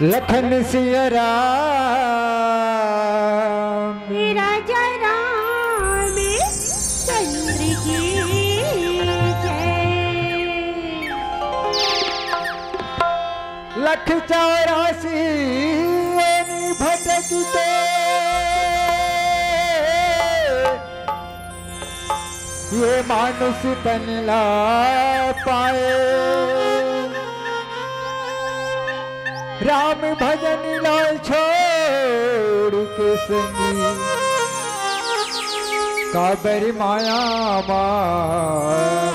लखन सिया राम राजा राम चंद्र की जय। लख 84 भटकते ये मानुष तन ला पाए राम भजन लाल छोड़ के संगी काबरी माया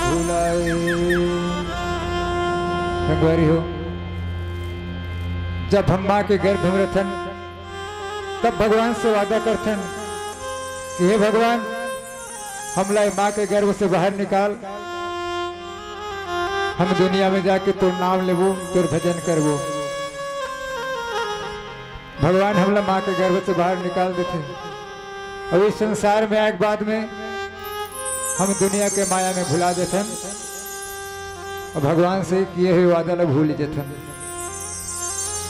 भुलाए। भगवारी हो जब हम माँ के गर्भ में रथन तब भगवान से वादा करथन कि हे भगवान हमला माँ के गर्भ से बाहर निकाल, हम दुनिया में जाके तोर नाम लेबो तोर भजन करबो। भगवान हमला माँ के गर्भ से बाहर निकाल देते और इस संसार में एक बाद में हम दुनिया के माया में भुला देते और भगवान से किए हुए वादा ला भूल जाते।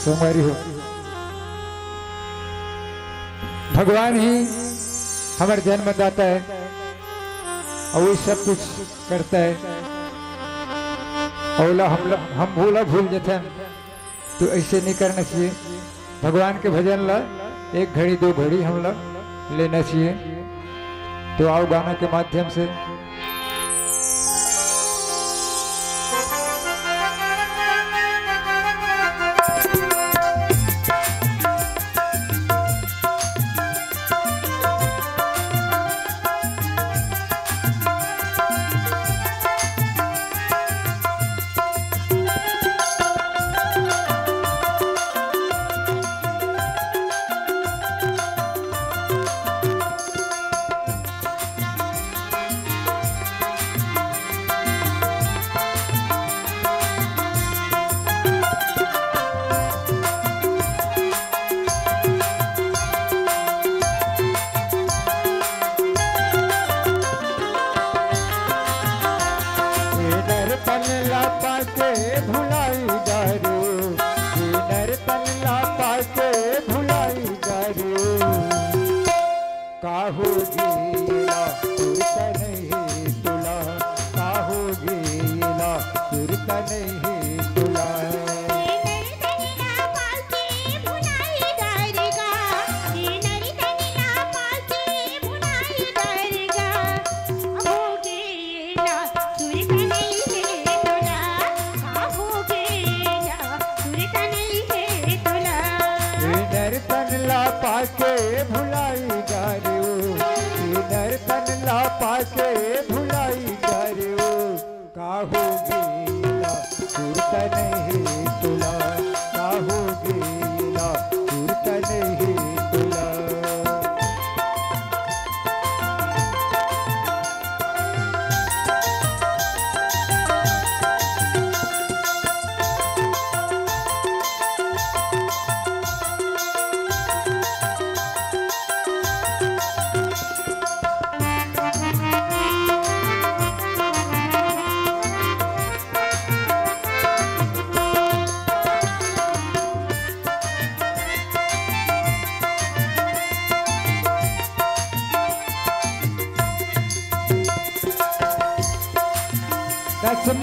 सोमवारी हो भगवान ही हमारे जन्मदाता है और वो सब कुछ करता है और हम भूल जाते हैं, तो ऐसे नहीं करना चाहिए। भगवान के भजन ला 1 घड़ी 2 घड़ी हम लोग लेना चाहिए। तो आओ गाना के माध्यम से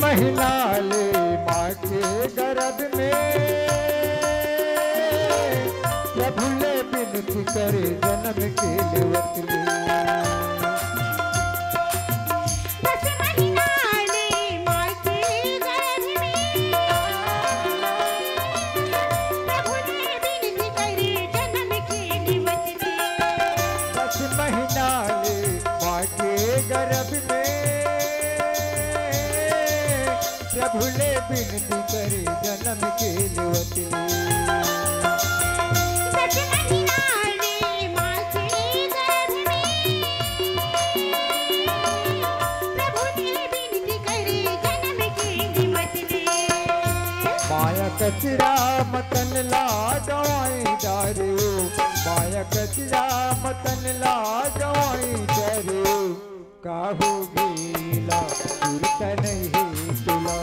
महिला ले माँ के गर्भ में प्रभु ले विनती करे जन्म के लेवत ले। भूले विनती करे जन्म के लेवत ले। माया कचरा मतन ला गवाई दारू, माया कचरा मतन ला गवाई दारू। काहू गीला सुरत नहीं तुला,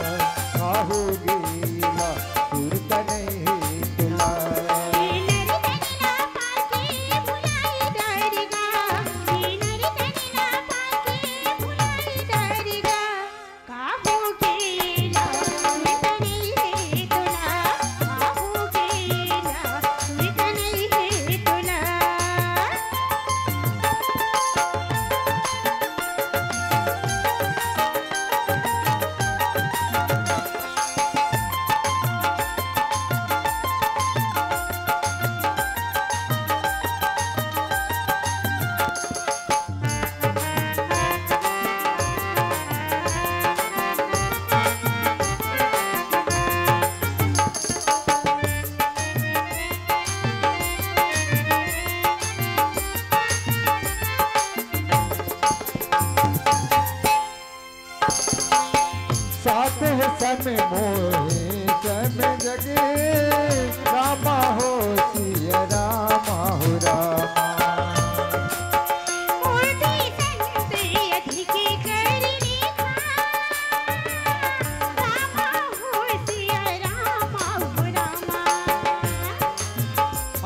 काहू गीला सुरत नहीं तुला। में मोहे सम जगे रामा हो सिया रामा हो रामा।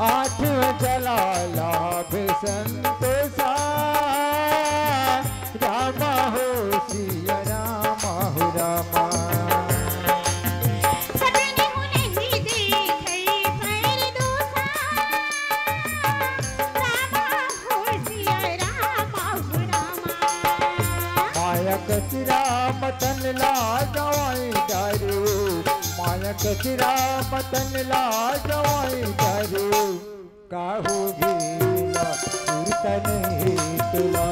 आठ जलाला संतोषा रामा हो सिया रामा हो रामा। माया कचरा मतन ला गवाई दारू, माया कचरा मतन ला गवाई दारू। काहू गीला सुरतन ही तुला